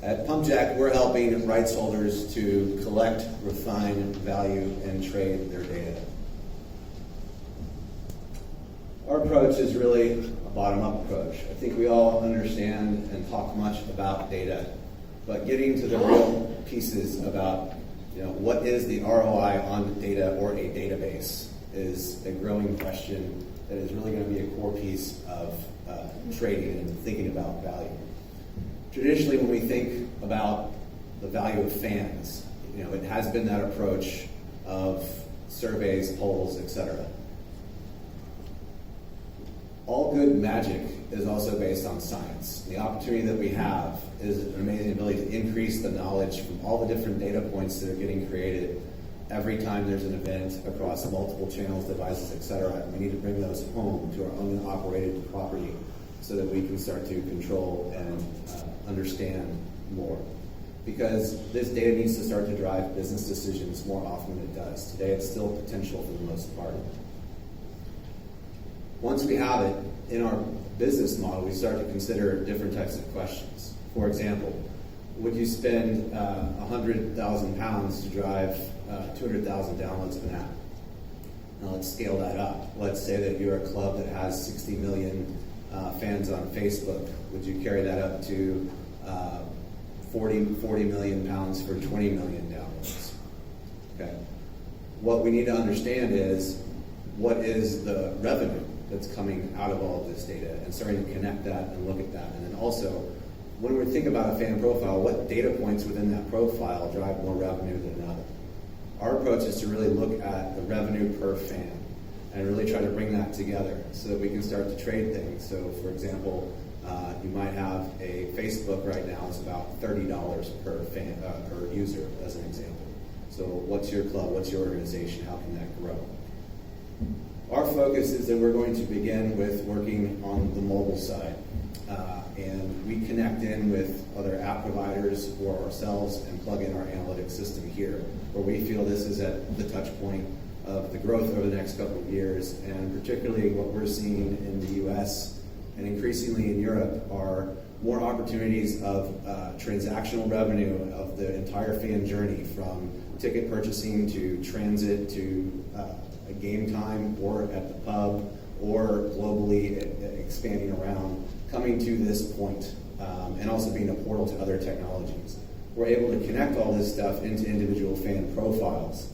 At Pumpjack, we're helping rights holders to collect, refine, value, and trade their data. Our approach is really a bottom-up approach. I think we all understand and talk much about data, but getting to the real pieces about what is the ROI on data or a database is a growing question that is really going to be a core piece of trading and thinking about value. Traditionally, when we think about the value of fans, it has been that approach of surveys, polls, etc. All good magic is also based on science. The opportunity that we have is an amazing ability to increase the knowledge from all the different data points that are getting created every time there's an event across multiple channels, devices, etc. We need to bring those home to our own and operated property so that we can start to control and understand more. Because this data needs to start to drive business decisions more often than it does. Today it's still potential for the most part. Once we have it in our business model, we start to consider different types of questions. For example, would you spend 100,000 pounds to drive 200,000 downloads of an app? Now let's scale that up. Let's say that you're a club that has 60 million fans on Facebook. Would you carry that up to 40 million pounds for 20 million downloads? Okay. What we need to understand is what is the revenue that's coming out of all of this data and starting to connect that and look at that. And then also, when we think about a fan profile, what data points within that profile drive more revenue than another? Our approach is to really look at the revenue per fan and really try to bring that together so that we can start to trade things. So for example, you might have a Facebook right now, it's about $30 per fan, per user as an example. So what's your club, what's your organization, how can that grow? Our focus is that we're going to begin with working on the mobile side. And we connect in with other app providers or ourselves and plug in our analytics system here, where we feel this is at the touch point of the growth over the next couple of years, and particularly what we're seeing in the US and increasingly in Europe are more opportunities of transactional revenue of the entire fan journey, from ticket purchasing to transit to a game time or at the pub or globally expanding around, coming to this point, and also being a portal to other technologies. We're able to connect all this stuff into individual fan profiles,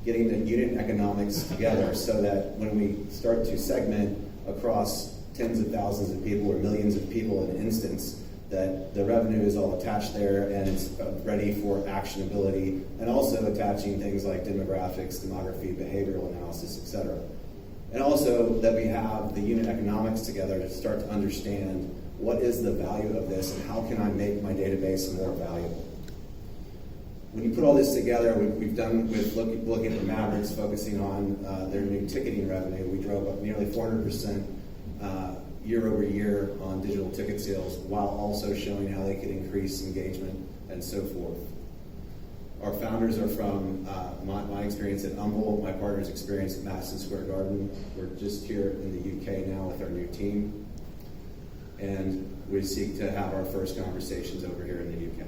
getting the unit economics together so that when we start to segment across tens of thousands of people or millions of people in an instance, that the revenue is all attached there and it's ready for actionability, and also attaching things like demographics, demography, behavioral analysis, etc. And also that we have the unit economics together to start to understand what is the value of this and how can I make my database more valuable. When you put all this together, we've done with looking at the Mavericks, focusing on their new ticketing revenue. We drove up nearly 400% year over year on digital ticket sales, while also showing how they could increase engagement and so forth. Our founders are from my experience at Humble, my partner's experience at Madison Square Garden. We're just here in the UK now with our new team, and we seek to have our first conversations over here in the UK.